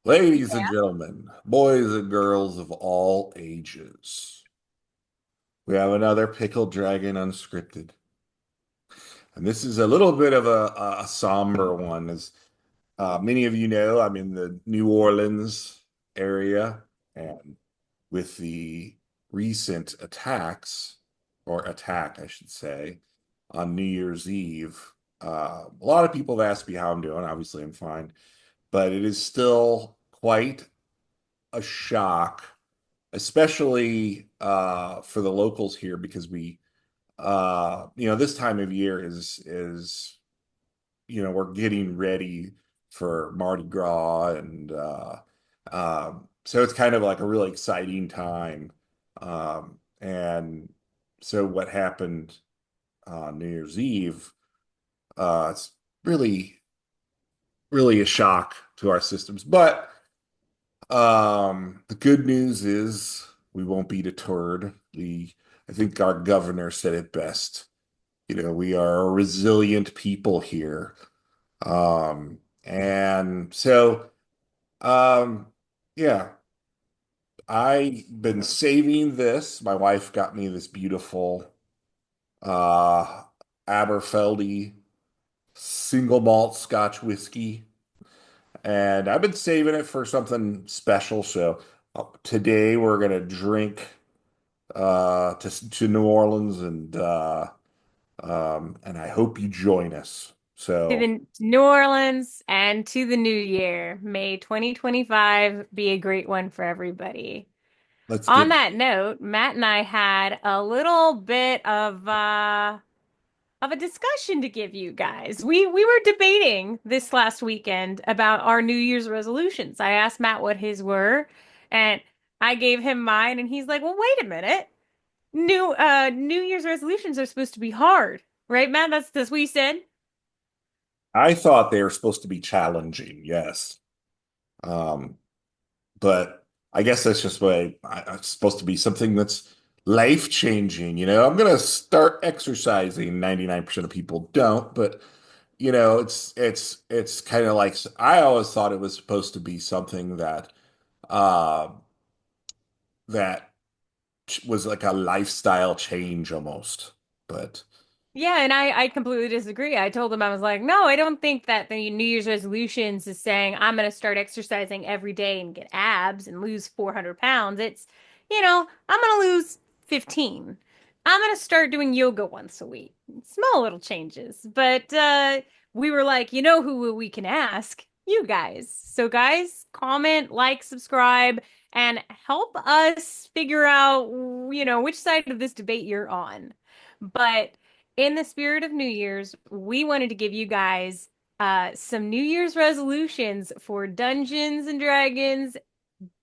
Ladies and gentlemen, boys and girls of all ages, we have another Pickled Dragon Unscripted. And this is a little bit of a somber one. As many of you know, I'm in the New Orleans area, and with the recent attacks, or attack, I should say, on New Year's Eve, a lot of people have asked me how I'm doing. Obviously, I'm fine, but it is still quite a shock, especially for the locals here, because this time of year is we're getting ready for Mardi Gras, and so it's kind of like a really exciting time. And so what happened on New Year's Eve, it's really, really a shock to our systems. But the good news is we won't be deterred. I think our governor said it best. We are a resilient people here. And so, um, yeah, I've been saving this. My wife got me this beautiful uh Aberfeldy single malt Scotch whiskey, and I've been saving it for something special. So today we're gonna drink to New Orleans, and I hope you join us. To So the New Orleans and to the new year. May 2025 be a great one for everybody. let's On get that note, Matt and I had a little bit of a discussion to give you guys. We were debating this last weekend about our New Year's resolutions. I asked Matt what his were, and I gave him mine, and he's like, "Well, wait a minute. New Year's resolutions are supposed to be hard, right, Matt? That's what you said." I thought they were supposed to be challenging, yes. Um, but I guess that's just it's supposed to be something that's life changing. I'm gonna start exercising. 99% of people don't, but it's kind of like I always thought it was supposed to be something uh that was like a lifestyle change almost. But Yeah, and I completely disagree. I told him I was like, no, I don't think that the New Year's resolutions is saying I'm going to start exercising every day and get abs and lose 400 pounds. I'm going to lose 15. I'm going to start doing yoga once a week. Small little changes. But we were like, you know who we can ask? You guys. So, guys, comment, like, subscribe, and help us figure out, which side of this debate you're on. But in the spirit of New Year's, we wanted to give you guys some New Year's resolutions for Dungeons and Dragons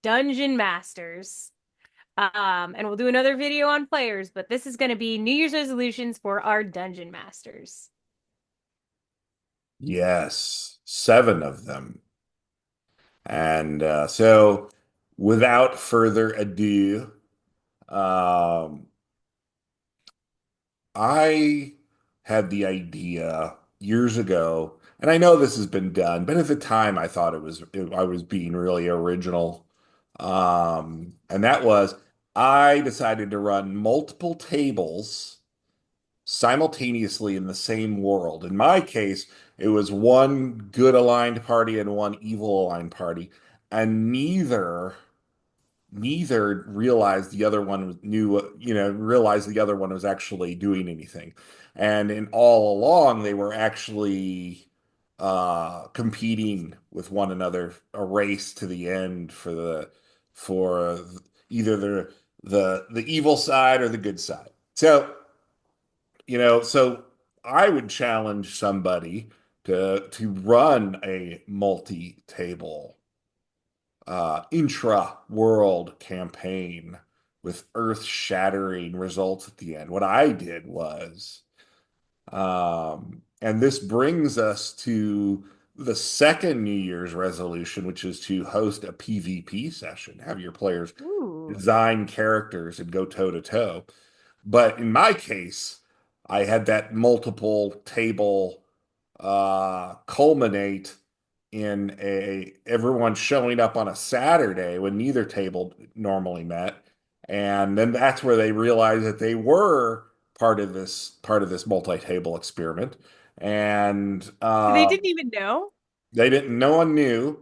Dungeon Masters. And we'll do another video on players, but this is going to be New Year's resolutions for our Dungeon Masters. yes, seven of them. And so, without further ado, um, I had the idea years ago, and I know this has been done, but at the time I thought I was being really original. And that was I decided to run multiple tables simultaneously in the same world. In my case, it was one good aligned party and one evil aligned party, and neither realized the other one realized the other one was actually doing anything. And in all along, they were actually competing with one another, a race to the end for either the evil side or the good side. So I would challenge somebody to run a multi-table intra-world campaign with earth-shattering results at the end. What I did was, and this brings us to the second New Year's resolution, which is to host a PvP session, have your players Ooh. design characters and go toe to toe. But in my case, I had that multiple table culminate in a everyone showing up on a Saturday when neither table normally met. And then that's where they realized that they were part of this multi-table experiment. And They didn't even know. they didn't, no one knew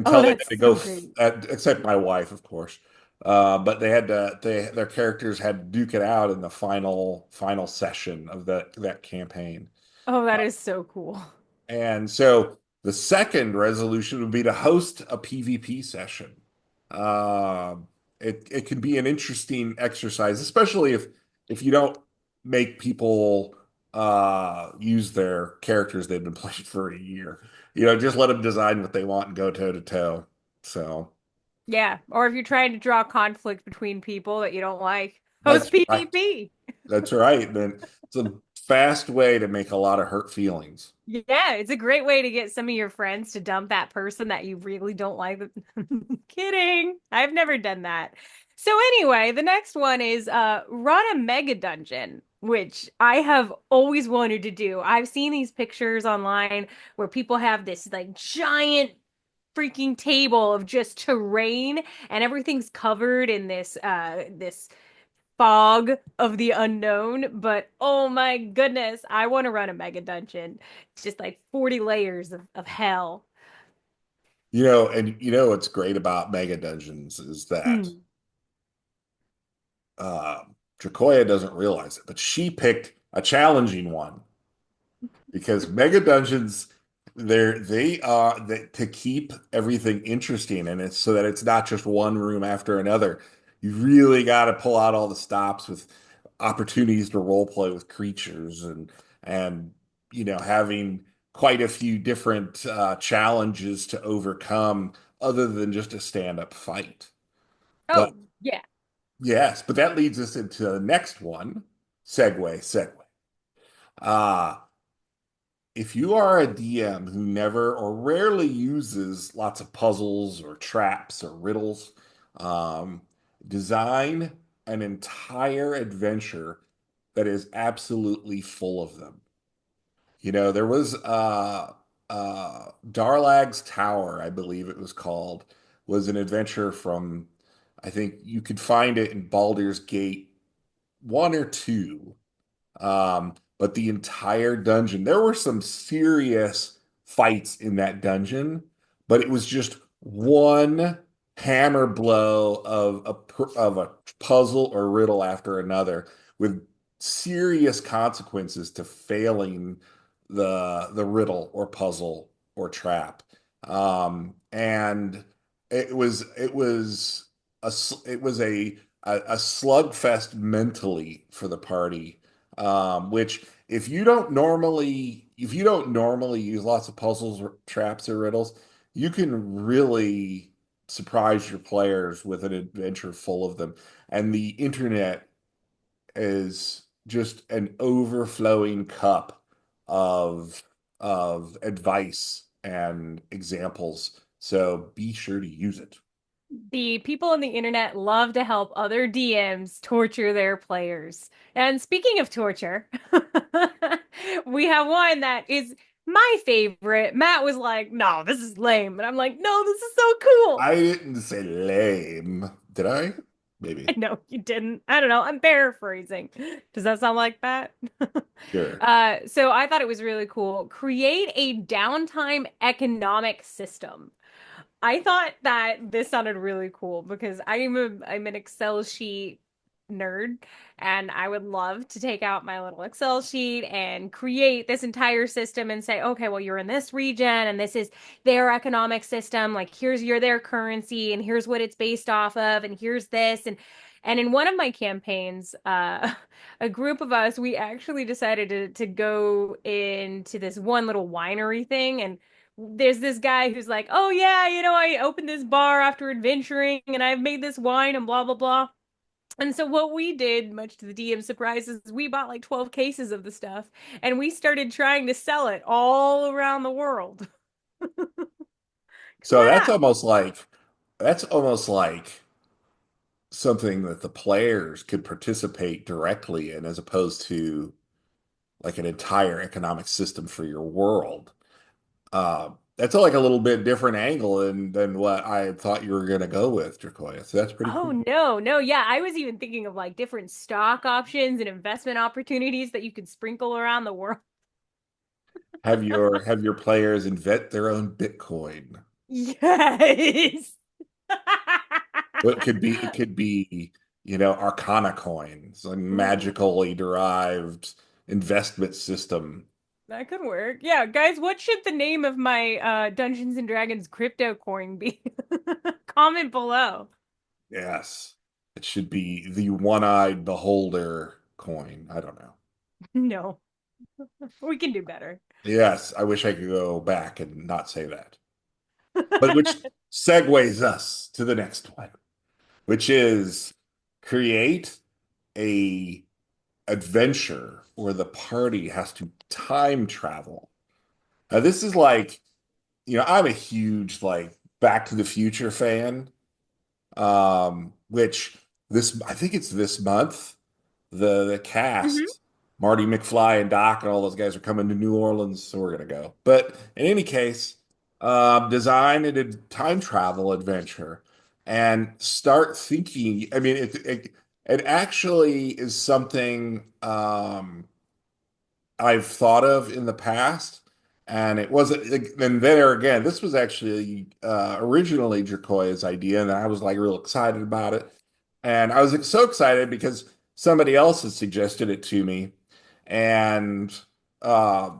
Oh, until they had that's to so great. except my wife, of course. But their characters had to duke it out in the final session of that campaign. Oh, that is so cool. And so the second resolution would be to host a PvP session. Uh, it can be an interesting exercise, especially if you don't make people use their characters they've been playing for a year. Just let them design what they want and go toe to toe. So Yeah, or if you're trying to draw conflict between people that you don't like, host that's right. PvP. That's right. Then it's a fast way to make a lot of hurt feelings. Yeah, it's a great way to get some of your friends to dump that person that you really don't like. Kidding. I've never done that. So anyway, the next one is run a mega dungeon, which I have always wanted to do. I've seen these pictures online where people have this like giant freaking table of just terrain and everything's covered in this fog of the unknown, but oh my goodness, I want to run a mega dungeon. It's just like 40 layers of hell. And what's great about Mega Dungeons is that Mm. uh, Dracoya doesn't realize it, but she picked a challenging one because Mega Dungeons, they are to keep everything interesting and it's so that it's not just one room after another. You really got to pull out all the stops with opportunities to role play with creatures and having quite a few different challenges to overcome other than just a stand-up fight. But Oh, yeah. yes, but that leads us into the next one. Segue. Uh, if you are a DM who never or rarely uses lots of puzzles or traps or riddles, um, design an entire adventure that is absolutely full of them. There was Darlag's Tower, I believe it was called, was an adventure from, I think you could find it in Baldur's Gate 1 or 2. But the entire dungeon, there were some serious fights in that dungeon, but it was just one hammer blow of a puzzle or riddle after another with serious consequences to failing the riddle or puzzle or trap. And it was a slugfest mentally for the party, which if you don't normally use lots of puzzles or traps or riddles, you can really surprise your players with an adventure full of them. And the internet is just an overflowing cup of of advice and examples. So be sure to use it. The people on the internet love to help other DMs torture their players. And speaking of torture, we have one that is my favorite. Matt was like, "No, this is lame." And I'm like, "No, this is so cool." I didn't say lame, did I? Maybe. No, you didn't. I don't know. I'm paraphrasing. Does that sound like that? Sure. So I thought it was really cool. Create a downtime economic system. I thought that this sounded really cool because I'm an Excel sheet nerd and I would love to take out my little Excel sheet and create this entire system and say, okay, well, you're in this region and this is their economic system. Like here's their currency and here's what it's based off of and here's this and in one of my campaigns, a group of us, we actually decided to go into this one little winery thing and there's this guy who's like, "Oh yeah, I opened this bar after adventuring and I've made this wine and blah blah blah." And so what we did, much to the DM's surprise, is we bought like 12 cases of the stuff and we started trying to sell it all around the world. So Wow. that's almost like something that the players could participate directly in as opposed to like an entire economic system for your world. That's like a little bit different angle than what I had thought you were going to go with, Dracoya. So that's pretty Oh cool. no, no, yeah, I was even thinking of like different stock options and investment opportunities that you could sprinkle around the world. Have your players invent their own Bitcoin. Yes. What it could be, Arcana coins, like Ooh, magically derived investment system. that could work. Yeah, guys, what should the name of my Dungeons and Dragons crypto coin be? Comment below. Yes. It should be the one-eyed beholder coin. I don't know. No, we can do better. Yes, I wish I could go back and not say that. But which segues us to the next one, which is create a adventure where the party has to time travel. Now, this is like, I'm a huge like Back to the Future fan. Which this I think it's this month. The Hmm. cast, Marty McFly and Doc and all those guys are coming to New Orleans, so we're gonna go. But in any case, design a time travel adventure and start thinking. I mean, it actually is something I've thought of in the past, and it wasn't. And there again, this was actually originally Dracoya's idea, and I was like real excited about it. And I was so excited because somebody else had suggested it to me, and uh,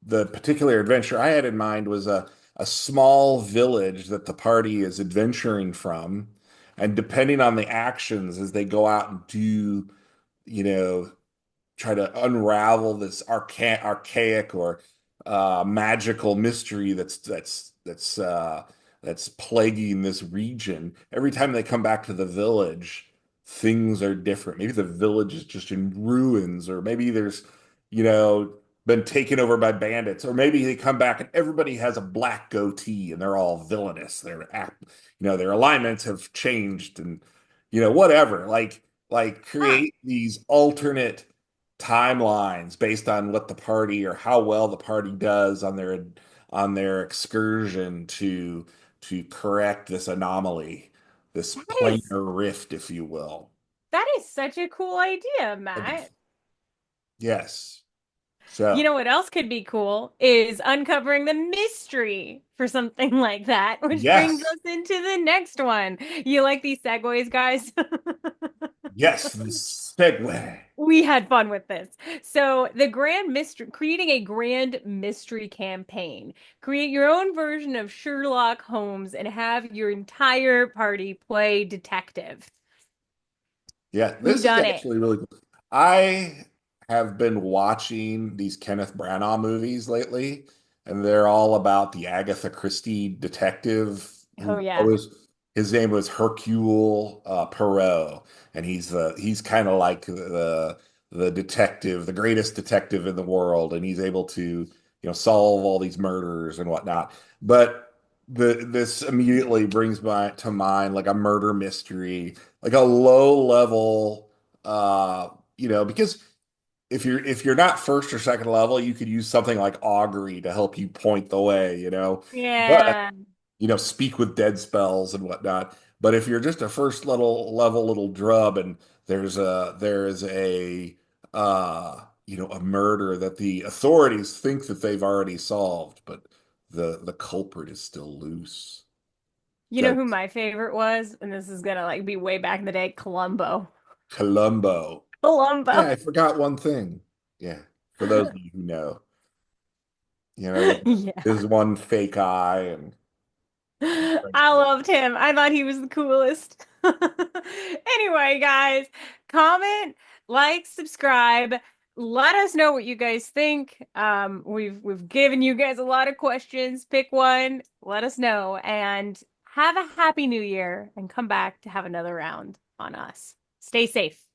the particular adventure I had in mind was a small village that the party is adventuring from, and depending on the actions as they go out and do, you know try to unravel this archaic or magical mystery that's plaguing this region. Every time they come back to the village, things are different. Maybe the village is just in ruins, or maybe there's, you know, been taken over by bandits, or maybe they come back and everybody has a black goatee and they're all villainous. Their alignments have changed and whatever. Like Huh. create these alternate timelines based on what the party or how well the party does on their excursion to correct this anomaly, this That is planar rift, if you will. that is such a cool idea, That'd be Matt. yes. You So know what else could be cool is uncovering the mystery for something like that, which brings yes, us into the next one. You like these segues, guys? yes, the segue. We had fun with this. So, the grand mystery, creating a grand mystery campaign. Create your own version of Sherlock Holmes and have your entire party play detective. Yeah, Who this is done it? actually really cool. I have been watching these Kenneth Branagh movies lately, and they're all about the Agatha Christie detective Oh who yeah. always his name was Hercule Poirot, and he's kind of like the detective, the greatest detective in the world, and he's able to solve all these murders and whatnot. But this immediately brings my to mind like a murder mystery, like a low level, because if you're not first or second level, you could use something like augury to help you point the way, but Yeah. speak with dead spells and whatnot. But if you're just a first level little drub and there's a murder that the authorities think that they've already solved, but the culprit is still loose. You know who my favorite was? And this is gonna like be way back in the day, Columbo. Columbo. Yeah, Columbo. I forgot one thing. Yeah, for those of you who know, with Yeah. his one fake eye and I loved him. I thought he was the coolest. Anyway, guys, comment, like, subscribe. Let us know what you guys think. We've given you guys a lot of questions. Pick one, let us know, and have a happy new year and come back to have another round on us. Stay safe.